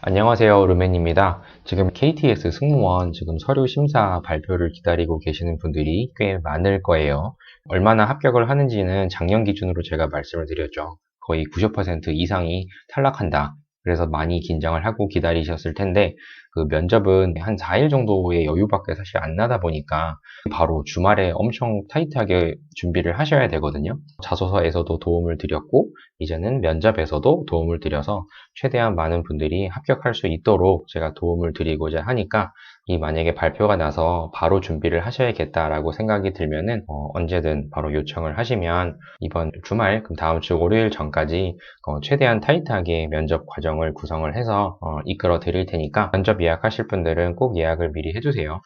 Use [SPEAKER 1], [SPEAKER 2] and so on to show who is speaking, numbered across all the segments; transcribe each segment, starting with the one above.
[SPEAKER 1] 안녕하세요, 루멘입니다. 지금 KTX 승무원 지금 서류 심사 발표를 기다리고 계시는 분들이 꽤 많을 거예요. 얼마나 합격을 하는지는 작년 기준으로 제가 말씀을 드렸죠. 거의 90% 이상이 탈락한다. 그래서 많이 긴장을 하고 기다리셨을 텐데, 그 면접은 한 4일 정도의 여유밖에 사실 안 나다 보니까 바로 주말에 엄청 타이트하게 준비를 하셔야 되거든요. 자소서에서도 도움을 드렸고, 이제는 면접에서도 도움을 드려서 최대한 많은 분들이 합격할 수 있도록 제가 도움을 드리고자 하니까 이 만약에 발표가 나서 바로 준비를 하셔야겠다라고 생각이 들면은 언제든 바로 요청을 하시면 이번 주말, 그럼 다음 주 월요일 전까지 최대한 타이트하게 면접 과정을 구성을 해서 이끌어 드릴 테니까 면접 예약하실 분들은 꼭 예약을 미리 해주세요.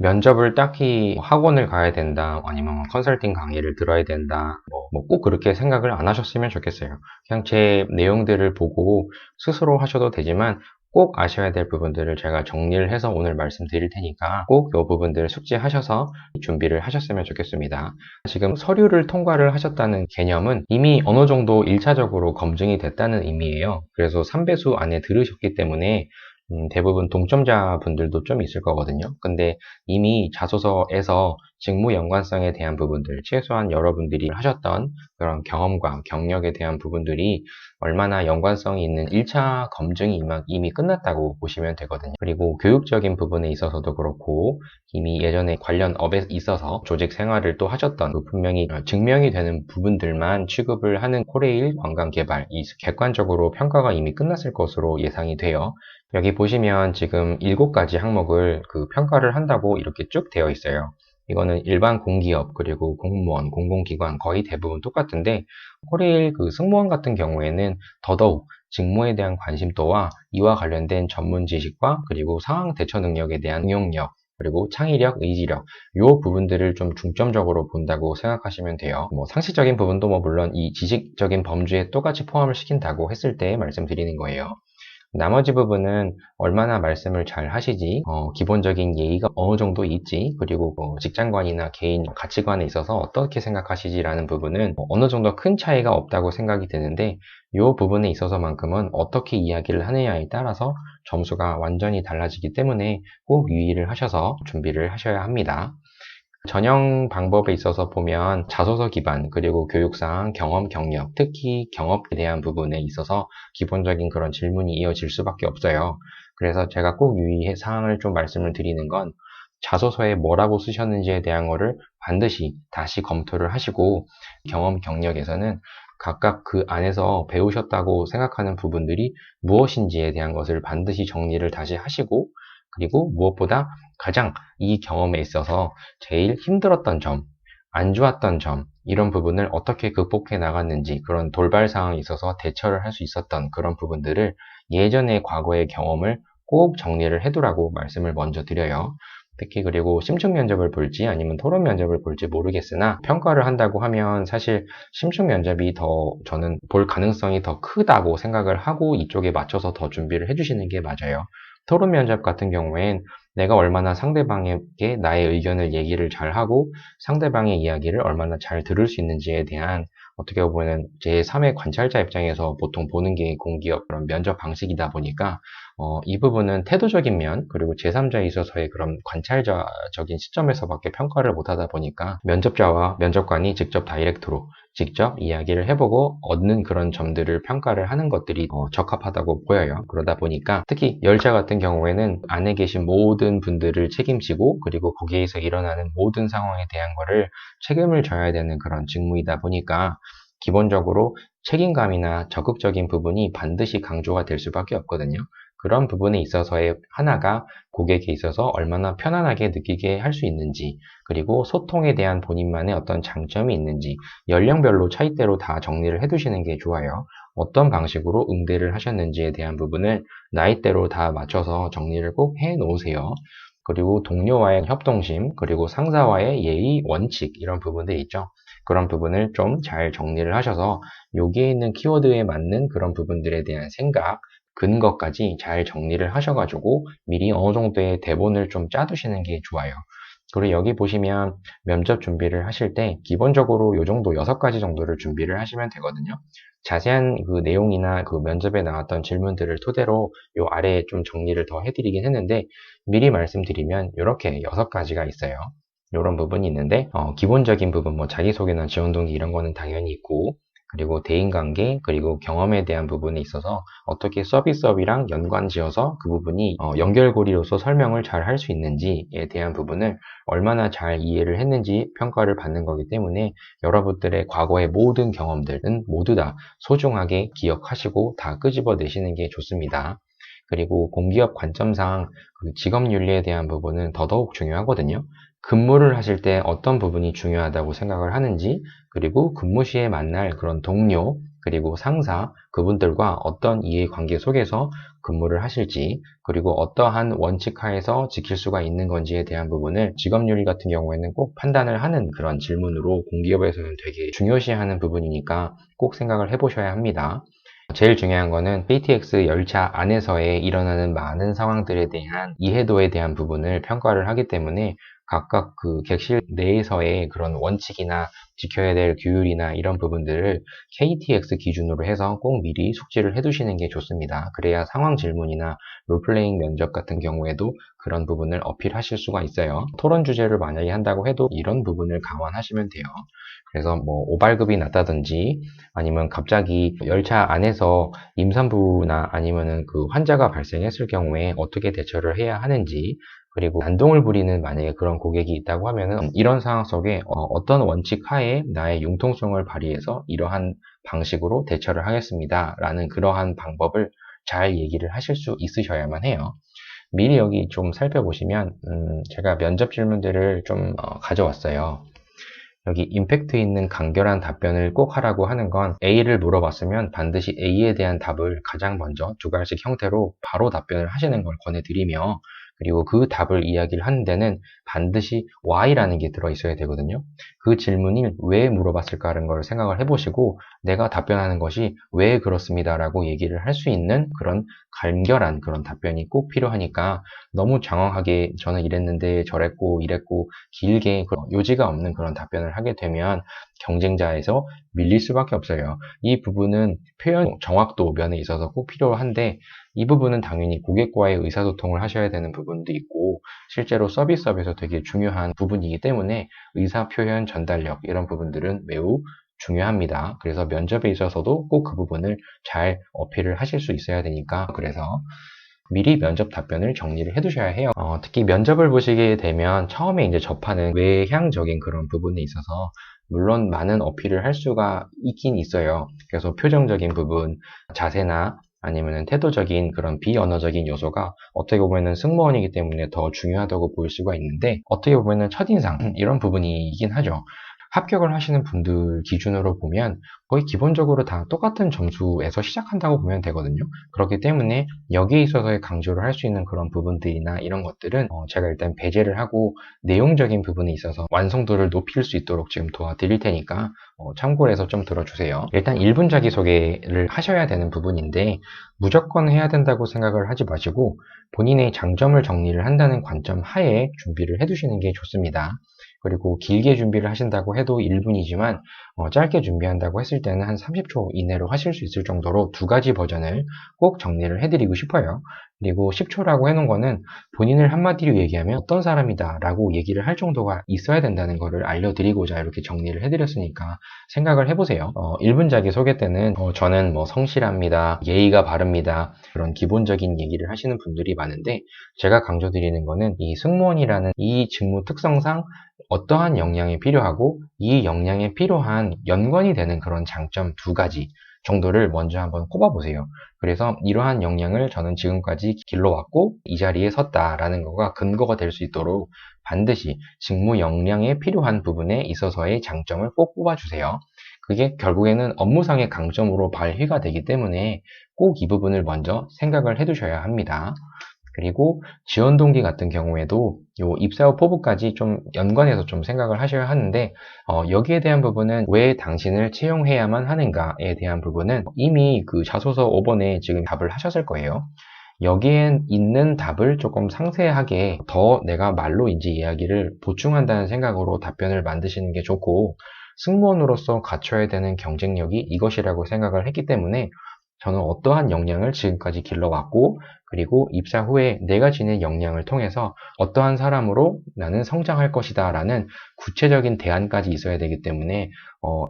[SPEAKER 1] 면접을 딱히 학원을 가야 된다, 아니면 컨설팅 강의를 들어야 된다, 꼭 그렇게 생각을 안 하셨으면 좋겠어요. 그냥 제 내용들을 보고 스스로 하셔도 되지만 꼭 아셔야 될 부분들을 제가 정리를 해서 오늘 말씀드릴 테니까 꼭 이 부분들을 숙지하셔서 준비를 하셨으면 좋겠습니다. 지금 서류를 통과를 하셨다는 개념은 이미 어느 정도 1차적으로 검증이 됐다는 의미예요. 그래서 3배수 안에 들으셨기 때문에 대부분 동점자 분들도 좀 있을 거거든요. 근데 이미 자소서에서 직무 연관성에 대한 부분들, 최소한 여러분들이 하셨던 그런 경험과 경력에 대한 부분들이 얼마나 연관성이 있는 1차 검증이 이미 끝났다고 보시면 되거든요. 그리고 교육적인 부분에 있어서도 그렇고, 이미 예전에 관련 업에 있어서 조직 생활을 또 하셨던 분명히 증명이 되는 부분들만 취급을 하는 코레일 관광개발, 이 객관적으로 평가가 이미 끝났을 것으로 예상이 돼요. 여기 보시면 지금 7가지 항목을 평가를 한다고 이렇게 쭉 되어 있어요. 이거는 일반 공기업, 그리고 공무원, 공공기관 거의 대부분 똑같은데, 코레일 승무원 같은 경우에는 더더욱 직무에 대한 관심도와 이와 관련된 전문 지식과 그리고 상황 대처 능력에 대한 응용력, 그리고 창의력, 의지력, 이 부분들을 좀 중점적으로 본다고 생각하시면 돼요. 상식적인 부분도 물론 이 지식적인 범주에 똑같이 포함을 시킨다고 했을 때 말씀드리는 거예요. 나머지 부분은 얼마나 말씀을 잘 하시지, 기본적인 예의가 어느 정도 있지, 그리고 직장관이나 개인 가치관에 있어서 어떻게 생각하시지라는 부분은 어느 정도 큰 차이가 없다고 생각이 드는데, 이 부분에 있어서만큼은 어떻게 이야기를 하느냐에 따라서 점수가 완전히 달라지기 때문에 꼭 유의를 하셔서 준비를 하셔야 합니다. 전형 방법에 있어서 보면 자소서 기반, 그리고 교육상, 경험, 경력, 특히 경업에 대한 부분에 있어서 기본적인 그런 질문이 이어질 수밖에 없어요. 그래서 제가 꼭 유의 사항을 좀 말씀을 드리는 건, 자소서에 뭐라고 쓰셨는지에 대한 거를 반드시 다시 검토를 하시고, 경험, 경력에서는 각각 그 안에서 배우셨다고 생각하는 부분들이 무엇인지에 대한 것을 반드시 정리를 다시 하시고, 그리고 무엇보다 가장 이 경험에 있어서 제일 힘들었던 점, 안 좋았던 점, 이런 부분을 어떻게 극복해 나갔는지, 그런 돌발 상황에 있어서 대처를 할 수 있었던 그런 부분들을 예전의 과거의 경험을 꼭 정리를 해두라고 말씀을 먼저 드려요. 특히 그리고 심층 면접을 볼지 아니면 토론 면접을 볼지 모르겠으나, 평가를 한다고 하면 사실 심층 면접이 더 저는 볼 가능성이 더 크다고 생각을 하고 이쪽에 맞춰서 더 준비를 해주시는 게 맞아요. 토론 면접 같은 경우엔 내가 얼마나 상대방에게 나의 의견을 얘기를 잘 하고 상대방의 이야기를 얼마나 잘 들을 수 있는지에 대한, 어떻게 보면 제3의 관찰자 입장에서 보통 보는 게 공기업 그런 면접 방식이다 보니까 이 부분은 태도적인 면, 그리고 제3자에 있어서의 그런 관찰자적인 시점에서밖에 평가를 못하다 보니까 면접자와 면접관이 직접 다이렉트로 직접 이야기를 해보고 얻는 그런 점들을 평가를 하는 것들이 적합하다고 보여요. 그러다 보니까 특히 열차 같은 경우에는 안에 계신 모든 분들을 책임지고, 그리고 거기에서 일어나는 모든 상황에 대한 거를 책임을 져야 되는 그런 직무이다 보니까 기본적으로 책임감이나 적극적인 부분이 반드시 강조가 될 수밖에 없거든요. 그런 부분에 있어서의 하나가 고객에 있어서 얼마나 편안하게 느끼게 할 수 있는지, 그리고 소통에 대한 본인만의 어떤 장점이 있는지, 연령별로 차이대로 다 정리를 해두시는 게 좋아요. 어떤 방식으로 응대를 하셨는지에 대한 부분을 나이대로 다 맞춰서 정리를 꼭 해 놓으세요. 그리고 동료와의 협동심, 그리고 상사와의 예의, 원칙, 이런 부분들이 있죠. 그런 부분을 좀 잘 정리를 하셔서 여기에 있는 키워드에 맞는 그런 부분들에 대한 생각, 근거까지 잘 정리를 하셔가지고 미리 어느 정도의 대본을 좀 짜두시는 게 좋아요. 그리고 여기 보시면 면접 준비를 하실 때 기본적으로 요 정도 6가지 정도를 준비를 하시면 되거든요. 자세한 그 내용이나 그 면접에 나왔던 질문들을 토대로 요 아래에 좀 정리를 더 해드리긴 했는데 미리 말씀드리면 이렇게 6가지가 있어요. 이런 부분이 있는데 기본적인 부분 뭐 자기소개나 지원동기 이런 거는 당연히 있고 그리고 대인관계 그리고 경험에 대한 부분에 있어서 어떻게 서비스업이랑 연관지어서 그 부분이 연결고리로서 설명을 잘 할 수 있는지에 대한 부분을 얼마나 잘 이해를 했는지 평가를 받는 거기 때문에 여러분들의 과거의 모든 경험들은 모두 다 소중하게 기억하시고 다 끄집어내시는 게 좋습니다. 그리고 공기업 관점상 그 직업윤리에 대한 부분은 더더욱 중요하거든요. 근무를 하실 때 어떤 부분이 중요하다고 생각을 하는지, 그리고 근무 시에 만날 그런 동료, 그리고 상사, 그분들과 어떤 이해관계 속에서 근무를 하실지, 그리고 어떠한 원칙 하에서 지킬 수가 있는 건지에 대한 부분을 직업윤리 같은 경우에는 꼭 판단을 하는 그런 질문으로 공기업에서는 되게 중요시하는 부분이니까 꼭 생각을 해보셔야 합니다. 제일 중요한 거는 KTX 열차 안에서의 일어나는 많은 상황들에 대한 이해도에 대한 부분을 평가를 하기 때문에 각각 그 객실 내에서의 그런 원칙이나 지켜야 될 규율이나 이런 부분들을 KTX 기준으로 해서 꼭 미리 숙지를 해두시는 게 좋습니다. 그래야 상황 질문이나 롤플레잉 면접 같은 경우에도 그런 부분을 어필하실 수가 있어요. 토론 주제를 만약에 한다고 해도 이런 부분을 감안하시면 돼요. 그래서 뭐 오발급이 낮다든지 아니면 갑자기 열차 안에서 임산부나 아니면은 그 환자가 발생했을 경우에 어떻게 대처를 해야 하는지 그리고 난동을 부리는 만약에 그런 고객이 있다고 하면은 이런 상황 속에 어떤 원칙 하에 나의 융통성을 발휘해서 이러한 방식으로 대처를 하겠습니다. 라는 그러한 방법을 잘 얘기를 하실 수 있으셔야만 해요. 미리 여기 좀 살펴보시면 제가 면접 질문들을 좀 가져왔어요. 여기 임팩트 있는 간결한 답변을 꼭 하라고 하는 건 A를 물어봤으면 반드시 A에 대한 답을 가장 먼저 2가지씩 형태로 바로 답변을 하시는 걸 권해드리며 그리고 그 답을 이야기를 하는 데는 반드시 Y라는 게 들어있어야 되거든요. 그 질문이 왜 물어봤을까라는 걸 생각을 해보시고 내가 답변하는 것이 왜 그렇습니다라고 얘기를 할 수 있는 그런 간결한 그런 답변이 꼭 필요하니까 너무 장황하게 저는 이랬는데 저랬고 이랬고 길게 요지가 없는 그런 답변을 하게 되면 경쟁자에서 밀릴 수밖에 없어요. 이 부분은 표현 정확도 면에 있어서 꼭 필요한데 이 부분은 당연히 고객과의 의사소통을 하셔야 되는 부분도 있고 실제로 서비스업에서 되게 중요한 부분이기 때문에 의사 표현 전달력 이런 부분들은 매우 중요합니다. 그래서 면접에 있어서도 꼭 그 부분을 잘 어필을 하실 수 있어야 되니까 그래서 미리 면접 답변을 정리를 해두셔야 해요. 특히 면접을 보시게 되면 처음에 이제 접하는 외향적인 그런 부분에 있어서 물론 많은 어필을 할 수가 있긴 있어요. 그래서 표정적인 부분, 자세나 아니면 태도적인 그런 비언어적인 요소가 어떻게 보면은 승무원이기 때문에 더 중요하다고 볼 수가 있는데 어떻게 보면은 첫인상 이런 부분이긴 하죠. 합격을 하시는 분들 기준으로 보면 거의 기본적으로 다 똑같은 점수에서 시작한다고 보면 되거든요. 그렇기 때문에 여기에 있어서의 강조를 할 수 있는 그런 부분들이나 이런 것들은 제가 일단 배제를 하고 내용적인 부분에 있어서 완성도를 높일 수 있도록 지금 도와드릴 테니까 참고를 해서 좀 들어주세요. 일단 1분 자기소개를 하셔야 되는 부분인데 무조건 해야 된다고 생각을 하지 마시고 본인의 장점을 정리를 한다는 관점 하에 준비를 해두시는 게 좋습니다. 그리고 길게 준비를 하신다고 해도 1분이지만 짧게 준비한다고 했을 때는 한 30초 이내로 하실 수 있을 정도로 2가지 버전을 꼭 정리를 해드리고 싶어요. 그리고 10초라고 해놓은 거는 본인을 한마디로 얘기하면 어떤 사람이다 라고 얘기를 할 정도가 있어야 된다는 거를 알려드리고자 이렇게 정리를 해드렸으니까 생각을 해보세요. 1분 자기소개 때는 저는 뭐 성실합니다, 예의가 바릅니다 그런 기본적인 얘기를 하시는 분들이 많은데 제가 강조드리는 거는 이 승무원이라는 이 직무 특성상 어떠한 역량이 필요하고 이 역량에 필요한 연관이 되는 그런 장점 2가지 정도를 먼저 한번 꼽아보세요. 그래서 이러한 역량을 저는 지금까지 길러왔고 이 자리에 섰다라는 거가 근거가 될 수 있도록 반드시 직무 역량에 필요한 부분에 있어서의 장점을 꼭 꼽아주세요. 그게 결국에는 업무상의 강점으로 발휘가 되기 때문에 꼭 이 부분을 먼저 생각을 해두셔야 합니다. 그리고 지원 동기 같은 경우에도 요 입사 후 포부까지 좀 연관해서 좀 생각을 하셔야 하는데 여기에 대한 부분은 왜 당신을 채용해야만 하는가에 대한 부분은 이미 그 자소서 5번에 지금 답을 하셨을 거예요. 여기에 있는 답을 조금 상세하게 더 내가 말로 이제 이야기를 보충한다는 생각으로 답변을 만드시는 게 좋고, 승무원으로서 갖춰야 되는 경쟁력이 이것이라고 생각을 했기 때문에 저는 어떠한 역량을 지금까지 길러왔고, 그리고 입사 후에 내가 지닌 역량을 통해서 어떠한 사람으로 나는 성장할 것이다 라는 구체적인 대안까지 있어야 되기 때문에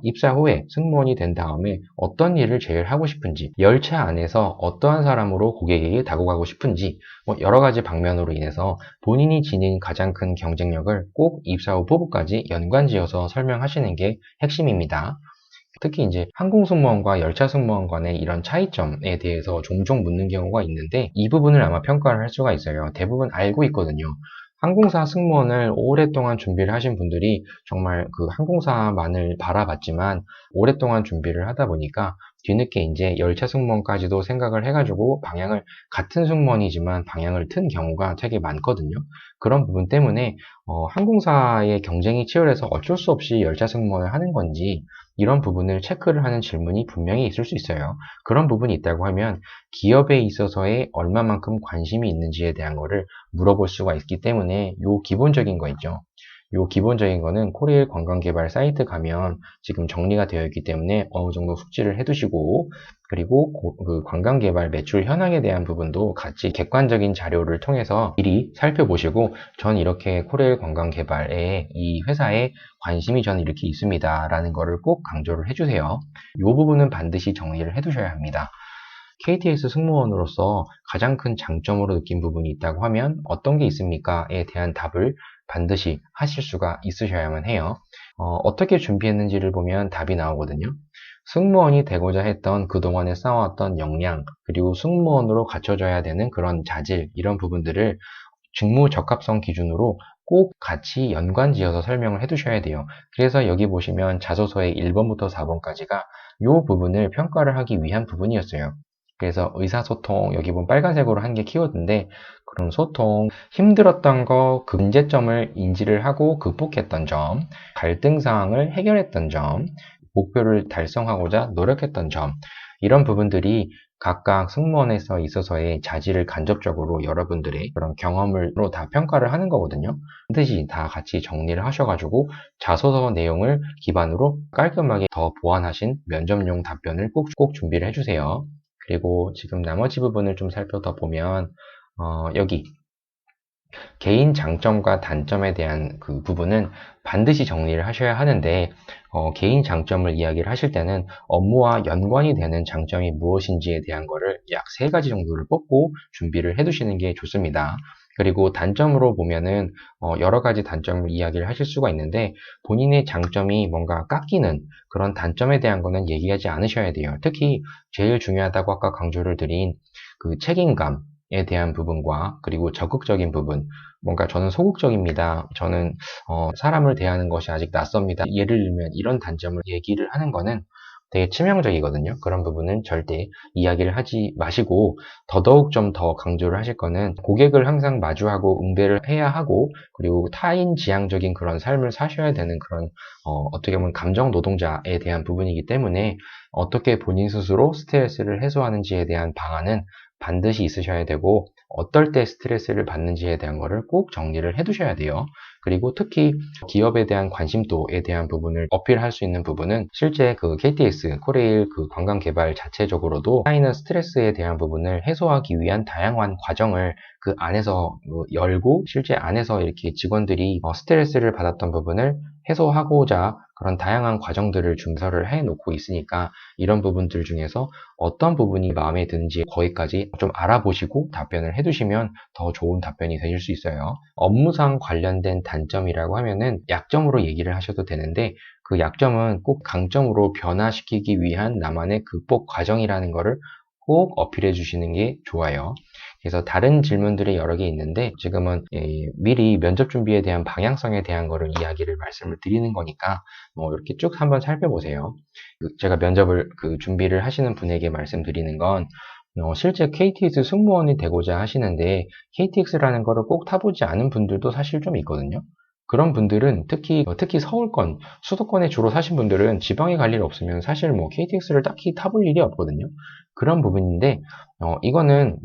[SPEAKER 1] 입사 후에 승무원이 된 다음에 어떤 일을 제일 하고 싶은지, 열차 안에서 어떠한 사람으로 고객에게 다가가고 싶은지, 여러 가지 방면으로 인해서 본인이 지닌 가장 큰 경쟁력을 꼭 입사 후 포부까지 연관지어서 설명하시는 게 핵심입니다. 특히 이제 항공승무원과 열차승무원 간의 이런 차이점에 대해서 종종 묻는 경우가 있는데, 이 부분을 아마 평가를 할 수가 있어요. 대부분 알고 있거든요. 항공사 승무원을 오랫동안 준비를 하신 분들이 정말 그 항공사만을 바라봤지만, 오랫동안 준비를 하다 보니까 뒤늦게 이제 열차 승무원까지도 생각을 해가지고 같은 승무원이지만 방향을 튼 경우가 되게 많거든요. 그런 부분 때문에 항공사의 경쟁이 치열해서 어쩔 수 없이 열차 승무원을 하는 건지, 이런 부분을 체크를 하는 질문이 분명히 있을 수 있어요. 그런 부분이 있다고 하면 기업에 있어서의 얼마만큼 관심이 있는지에 대한 거를 물어볼 수가 있기 때문에, 요 기본적인 거 있죠. 요 기본적인 거는 코리일 관광개발 사이트 가면 지금 정리가 되어 있기 때문에 어느 정도 숙지를 해두시고, 그리고 그 관광개발 매출 현황에 대한 부분도 같이 객관적인 자료를 통해서 미리 살펴보시고, 전 이렇게 코리일 관광개발에 이 회사에 관심이 저는 이렇게 있습니다 라는 거를 꼭 강조를 해주세요. 이 부분은 반드시 정리를 해두셔야 합니다. KTX 승무원으로서 가장 큰 장점으로 느낀 부분이 있다고 하면 어떤 게 있습니까?에 대한 답을 반드시 하실 수가 있으셔야만 해요. 어떻게 준비했는지를 보면 답이 나오거든요. 승무원이 되고자 했던 그동안에 쌓아왔던 역량, 그리고 승무원으로 갖춰져야 되는 그런 자질, 이런 부분들을 직무 적합성 기준으로 꼭 같이 연관지어서 설명을 해두셔야 돼요. 그래서 여기 보시면 자소서의 1번부터 4번까지가 이 부분을 평가를 하기 위한 부분이었어요. 그래서 의사소통, 여기 보면 빨간색으로 한 게 키워드인데, 그런 소통, 힘들었던 거, 그 문제점을 인지를 하고 극복했던 점, 갈등 사항을 해결했던 점, 목표를 달성하고자 노력했던 점, 이런 부분들이 각각 승무원에서 있어서의 자질을 간접적으로 여러분들의 그런 경험으로 다 평가를 하는 거거든요. 반드시 다 같이 정리를 하셔가지고 자소서 내용을 기반으로 깔끔하게 더 보완하신 면접용 답변을 꼭 준비를 해주세요. 그리고 지금 나머지 부분을 좀 살펴보면 여기 개인 장점과 단점에 대한 그 부분은 반드시 정리를 하셔야 하는데, 개인 장점을 이야기를 하실 때는 업무와 연관이 되는 장점이 무엇인지에 대한 거를 약 3가지 정도를 뽑고 준비를 해 두시는 게 좋습니다. 그리고 단점으로 보면은 여러 가지 단점을 이야기를 하실 수가 있는데, 본인의 장점이 뭔가 깎이는 그런 단점에 대한 거는 얘기하지 않으셔야 돼요. 특히 제일 중요하다고 아까 강조를 드린 그 책임감에 대한 부분과, 그리고 적극적인 부분, 뭔가 저는 소극적입니다. 저는 사람을 대하는 것이 아직 낯섭니다. 예를 들면 이런 단점을 얘기를 하는 거는 되게 치명적이거든요. 그런 부분은 절대 이야기를 하지 마시고, 더더욱 좀 더 강조를 하실 거는 고객을 항상 마주하고 응대를 해야 하고, 그리고 타인 지향적인 그런 삶을 사셔야 되는 그런 어떻게 보면 감정 노동자에 대한 부분이기 때문에, 어떻게 본인 스스로 스트레스를 해소하는지에 대한 방안은 반드시 있으셔야 되고, 어떨 때 스트레스를 받는지에 대한 거를 꼭 정리를 해 두셔야 돼요. 그리고 특히 기업에 대한 관심도에 대한 부분을 어필할 수 있는 부분은, 실제 그 KTX, 코레일 그 관광 개발 자체적으로도 쌓이는 스트레스에 대한 부분을 해소하기 위한 다양한 과정을 그 안에서 열고, 실제 안에서 이렇게 직원들이 스트레스를 받았던 부분을 해소하고자 그런 다양한 과정들을 준설을 해 놓고 있으니까, 이런 부분들 중에서 어떤 부분이 마음에 드는지 거기까지 좀 알아보시고 답변을 해두시면 더 좋은 답변이 되실 수 있어요. 업무상 관련된 단점이라고 하면은 약점으로 얘기를 하셔도 되는데, 그 약점은 꼭 강점으로 변화시키기 위한 나만의 극복 과정이라는 거를 꼭 어필해 주시는 게 좋아요. 그래서 다른 질문들이 여러 개 있는데, 지금은 미리 면접 준비에 대한 방향성에 대한 거를 이야기를 말씀을 드리는 거니까 이렇게 쭉 한번 살펴보세요. 제가 면접을 준비를 하시는 분에게 말씀드리는 건, 실제 KTX 승무원이 되고자 하시는데 KTX라는 거를 꼭 타보지 않은 분들도 사실 좀 있거든요. 그런 분들은 특히 서울권, 수도권에 주로 사신 분들은 지방에 갈 일 없으면 사실 뭐 KTX를 딱히 타볼 일이 없거든요. 그런 부분인데, 이거는,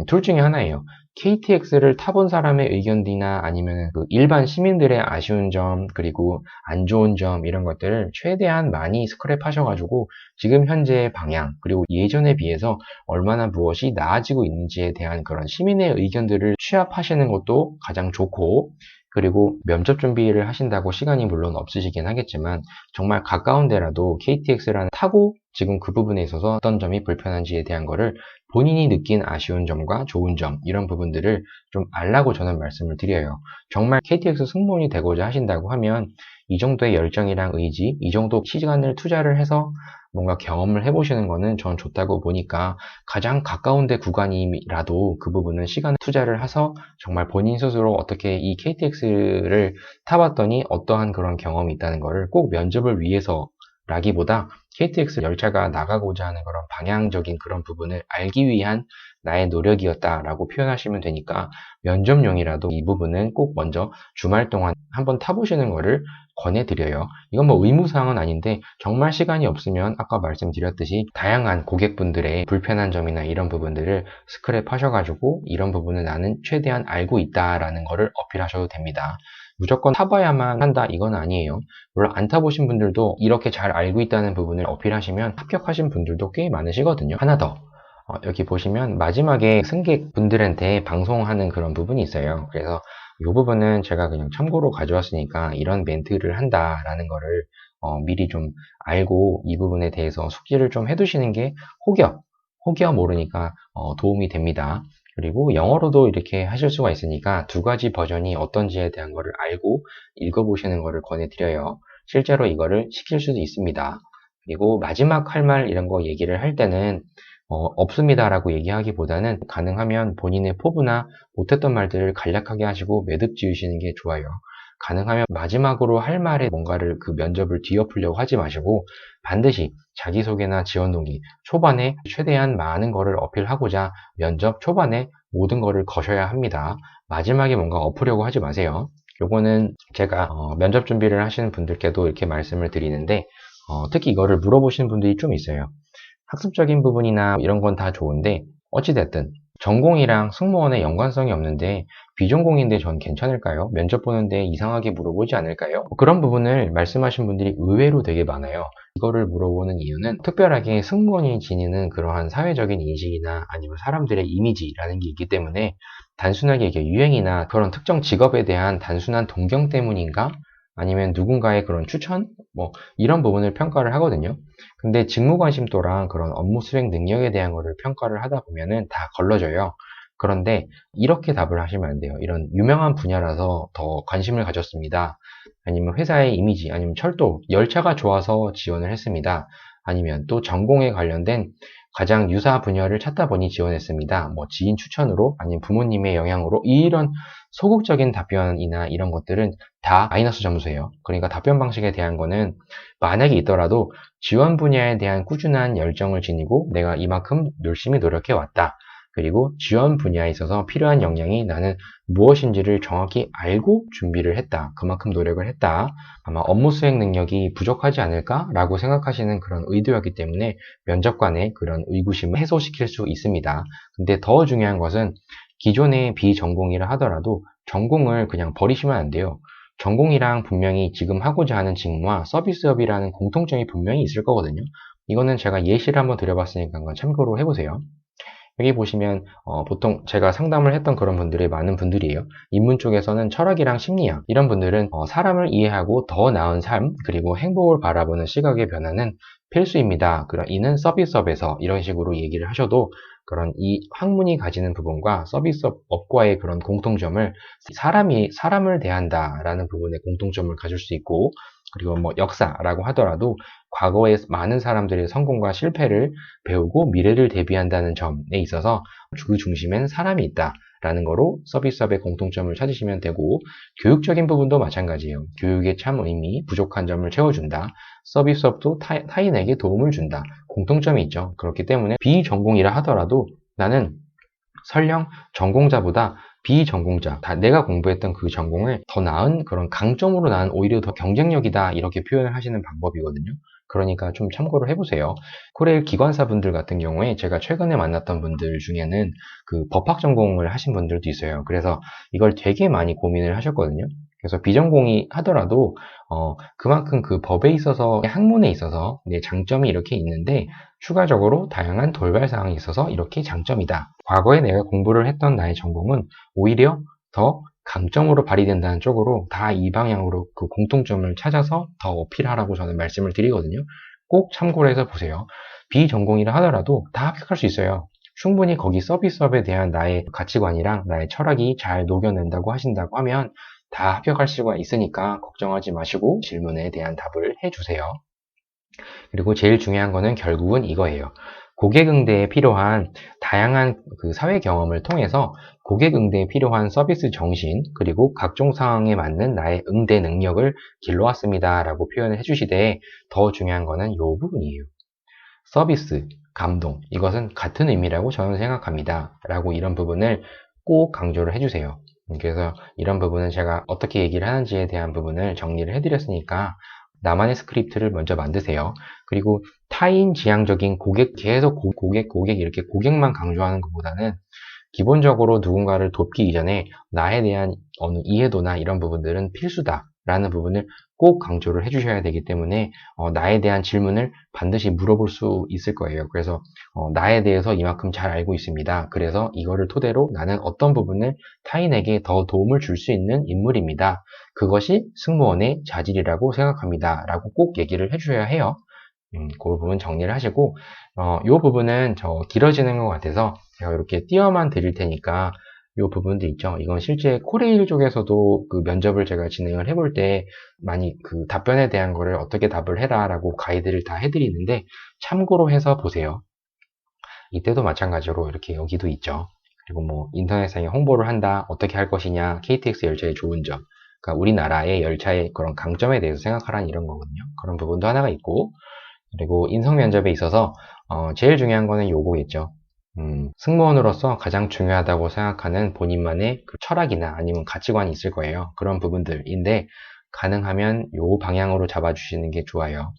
[SPEAKER 1] 둘 중에 하나예요. KTX를 타본 사람의 의견이나 아니면 그 일반 시민들의 아쉬운 점, 그리고 안 좋은 점, 이런 것들을 최대한 많이 스크랩 하셔가지고, 지금 현재의 방향, 그리고 예전에 비해서 얼마나 무엇이 나아지고 있는지에 대한 그런 시민의 의견들을 취합하시는 것도 가장 좋고, 그리고 면접 준비를 하신다고 시간이 물론 없으시긴 하겠지만 정말 가까운 데라도 KTX를 타고 지금 그 부분에 있어서 어떤 점이 불편한지에 대한 거를 본인이 느낀 아쉬운 점과 좋은 점 이런 부분들을 좀 알라고 저는 말씀을 드려요. 정말 KTX 승무원이 되고자 하신다고 하면 이 정도의 열정이랑 의지, 이 정도 시간을 투자를 해서 뭔가 경험을 해보시는 거는 전 좋다고 보니까 가장 가까운 데 구간이라도 그 부분은 시간 투자를 해서 정말 본인 스스로 어떻게 이 KTX를 타봤더니 어떠한 그런 경험이 있다는 거를 꼭 면접을 위해서 라기보다 KTX 열차가 나가고자 하는 그런 방향적인 그런 부분을 알기 위한 나의 노력이었다라고 표현하시면 되니까 면접용이라도 이 부분은 꼭 먼저 주말 동안 한번 타보시는 거를 권해드려요. 이건 뭐 의무사항은 아닌데 정말 시간이 없으면 아까 말씀드렸듯이 다양한 고객분들의 불편한 점이나 이런 부분들을 스크랩 하셔가지고 이런 부분을 나는 최대한 알고 있다라는 거를 어필하셔도 됩니다. 무조건 타봐야만 한다 이건 아니에요. 물론 안 타보신 분들도 이렇게 잘 알고 있다는 부분을 어필하시면 합격하신 분들도 꽤 많으시거든요. 하나 더 여기 보시면 마지막에 승객분들한테 방송하는 그런 부분이 있어요. 그래서 이 부분은 제가 그냥 참고로 가져왔으니까 이런 멘트를 한다라는 거를 미리 좀 알고 이 부분에 대해서 숙지를 좀 해두시는 게 혹여 모르니까 도움이 됩니다. 그리고 영어로도 이렇게 하실 수가 있으니까 두 가지 버전이 어떤지에 대한 거를 알고 읽어보시는 거를 권해드려요. 실제로 이거를 시킬 수도 있습니다. 그리고 마지막 할 말 이런 거 얘기를 할 때는 없습니다라고 얘기하기보다는 가능하면 본인의 포부나 못했던 말들을 간략하게 하시고 매듭 지으시는 게 좋아요. 가능하면 마지막으로 할 말에 뭔가를 그 면접을 뒤엎으려고 하지 마시고 반드시 자기소개나 지원 동기 초반에 최대한 많은 거를 어필하고자 면접 초반에 모든 거를 거셔야 합니다. 마지막에 뭔가 엎으려고 하지 마세요. 요거는 제가 면접 준비를 하시는 분들께도 이렇게 말씀을 드리는데 특히 이거를 물어보시는 분들이 좀 있어요. 학습적인 부분이나 이런 건 다 좋은데 어찌됐든 전공이랑 승무원의 연관성이 없는데 비전공인데 전 괜찮을까요? 면접 보는데 이상하게 물어보지 않을까요? 그런 부분을 말씀하신 분들이 의외로 되게 많아요. 이거를 물어보는 이유는 특별하게 승무원이 지니는 그러한 사회적인 인식이나 아니면 사람들의 이미지라는 게 있기 때문에 단순하게 이게 유행이나 그런 특정 직업에 대한 단순한 동경 때문인가? 아니면 누군가의 그런 추천? 뭐 이런 부분을 평가를 하거든요. 근데 직무 관심도랑 그런 업무 수행 능력에 대한 거를 평가를 하다 보면은 다 걸러져요. 그런데 이렇게 답을 하시면 안 돼요. 이런 유명한 분야라서 더 관심을 가졌습니다. 아니면 회사의 이미지, 아니면 철도, 열차가 좋아서 지원을 했습니다. 아니면 또 전공에 관련된 가장 유사 분야를 찾다 보니 지원했습니다. 뭐 지인 추천으로, 아니면 부모님의 영향으로 이런 소극적인 답변이나 이런 것들은 다 마이너스 점수예요. 그러니까 답변 방식에 대한 거는 만약에 있더라도 지원 분야에 대한 꾸준한 열정을 지니고 내가 이만큼 열심히 노력해 왔다. 그리고 지원 분야에 있어서 필요한 역량이 나는 무엇인지를 정확히 알고 준비를 했다. 그만큼 노력을 했다. 아마 업무 수행 능력이 부족하지 않을까라고 생각하시는 그런 의도였기 때문에 면접관의 그런 의구심을 해소시킬 수 있습니다. 근데 더 중요한 것은 기존의 비전공이라 하더라도 전공을 그냥 버리시면 안 돼요. 전공이랑 분명히 지금 하고자 하는 직무와 서비스업이라는 공통점이 분명히 있을 거거든요. 이거는 제가 예시를 한번 드려봤으니까 한번 참고로 해보세요. 여기 보시면 보통 제가 상담을 했던 그런 분들이 많은 분들이에요. 인문 쪽에서는 철학이랑 심리학 이런 분들은 사람을 이해하고 더 나은 삶 그리고 행복을 바라보는 시각의 변화는 필수입니다. 그런 이는 서비스업에서 이런 식으로 얘기를 하셔도 그런 이 학문이 가지는 부분과 서비스업과의 그런 공통점을 사람을 대한다라는 부분에 공통점을 가질 수 있고 그리고 뭐 역사라고 하더라도 과거에 많은 사람들의 성공과 실패를 배우고 미래를 대비한다는 점에 있어서 그 중심엔 사람이 있다라는 거로 서비스업의 공통점을 찾으시면 되고 교육적인 부분도 마찬가지예요. 교육의 참 의미, 부족한 점을 채워준다. 서비스업도 타인에게 도움을 준다. 공통점이 있죠. 그렇기 때문에 비전공이라 하더라도 나는 설령 전공자보다 비전공자, 내가 공부했던 그 전공을 더 나은 그런 강점으로 나는 오히려 더 경쟁력이다 이렇게 표현을 하시는 방법이거든요. 그러니까 좀 참고를 해보세요. 코레일 기관사분들 같은 경우에 제가 최근에 만났던 분들 중에는 그 법학 전공을 하신 분들도 있어요. 그래서 이걸 되게 많이 고민을 하셨거든요. 그래서 비전공이 하더라도 그만큼 그 법에 있어서 학문에 있어서 내 장점이 이렇게 있는데 추가적으로 다양한 돌발 사항이 있어서 이렇게 장점이다. 과거에 내가 공부를 했던 나의 전공은 오히려 더 강점으로 발휘된다는 쪽으로 다 이 방향으로 그 공통점을 찾아서 더 어필하라고 저는 말씀을 드리거든요. 꼭 참고를 해서 보세요. 비전공이라 하더라도 다 합격할 수 있어요. 충분히 거기 서비스업에 대한 나의 가치관이랑 나의 철학이 잘 녹여낸다고 하신다고 하면 다 합격할 수가 있으니까 걱정하지 마시고 질문에 대한 답을 해주세요. 그리고 제일 중요한 거는 결국은 이거예요. 고객 응대에 필요한 다양한 그 사회 경험을 통해서 고객 응대에 필요한 서비스 정신 그리고 각종 상황에 맞는 나의 응대 능력을 길러왔습니다 라고 표현을 해주시되 더 중요한 거는 이 부분이에요. 서비스, 감동 이것은 같은 의미라고 저는 생각합니다 라고 이런 부분을 꼭 강조를 해주세요. 그래서 이런 부분은 제가 어떻게 얘기를 하는지에 대한 부분을 정리를 해드렸으니까 나만의 스크립트를 먼저 만드세요. 그리고 타인 지향적인 고객, 계속 고객 이렇게 고객만 강조하는 것보다는 기본적으로 누군가를 돕기 이전에 나에 대한 어느 이해도나 이런 부분들은 필수다라는 부분을 꼭 강조를 해주셔야 되기 때문에 나에 대한 질문을 반드시 물어볼 수 있을 거예요. 그래서 나에 대해서 이만큼 잘 알고 있습니다. 그래서 이거를 토대로 나는 어떤 부분을 타인에게 더 도움을 줄 수 있는 인물입니다. 그것이 승무원의 자질이라고 생각합니다. 라고 꼭 얘기를 해주셔야 해요. 그 부분 정리를 하시고 이 부분은 길어지는 것 같아서 제가 이렇게 띄어만 드릴 테니까 이 부분도 있죠. 이건 실제 코레일 쪽에서도 그 면접을 제가 진행을 해볼 때 많이 그 답변에 대한 거를 어떻게 답을 해라 라고 가이드를 다 해드리는데 참고로 해서 보세요. 이때도 마찬가지로 이렇게 여기도 있죠. 그리고 뭐 인터넷상에 홍보를 한다, 어떻게 할 것이냐, KTX 열차의 좋은 점, 그러니까 우리나라의 열차의 그런 강점에 대해서 생각하라는 이런 거거든요. 그런 부분도 하나가 있고, 그리고 인성 면접에 있어서 제일 중요한 거는 요거겠죠. 승무원으로서 가장 중요하다고 생각하는 본인만의 그 철학이나 아니면 가치관이 있을 거예요. 그런 부분들인데 가능하면 요 방향으로 잡아주시는 게 좋아요.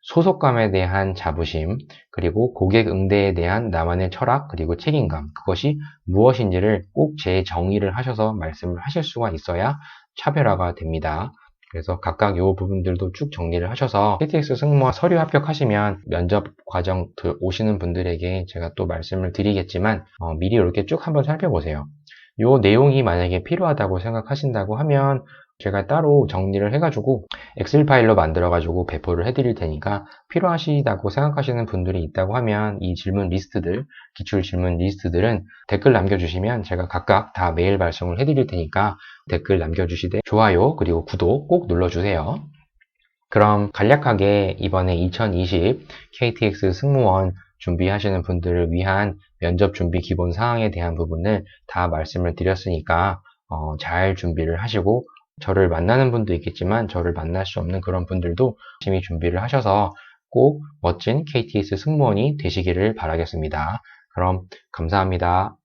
[SPEAKER 1] 소속감에 대한 자부심, 그리고 고객 응대에 대한 나만의 철학, 그리고 책임감, 그것이 무엇인지를 꼭 재정의를 하셔서 말씀을 하실 수가 있어야 차별화가 됩니다. 그래서 각각 이 부분들도 쭉 정리를 하셔서 KTX 승무원 서류 합격하시면 면접 과정 오시는 분들에게 제가 또 말씀을 드리겠지만 미리 이렇게 쭉 한번 살펴보세요. 이 내용이 만약에 필요하다고 생각하신다고 하면 제가 따로 정리를 해가지고 엑셀 파일로 만들어가지고 배포를 해드릴 테니까 필요하시다고 생각하시는 분들이 있다고 하면 이 질문 리스트들, 기출 질문 리스트들은 댓글 남겨주시면 제가 각각 다 메일 발송을 해드릴 테니까 댓글 남겨주시되 좋아요 그리고 구독 꼭 눌러주세요. 그럼 간략하게 이번에 2020 KTX 승무원 준비하시는 분들을 위한 면접 준비 기본 사항에 대한 부분을 다 말씀을 드렸으니까 잘 준비를 하시고 저를 만나는 분도 있겠지만 저를 만날 수 없는 그런 분들도 열심히 준비를 하셔서 꼭 멋진 KTX 승무원이 되시기를 바라겠습니다. 그럼 감사합니다.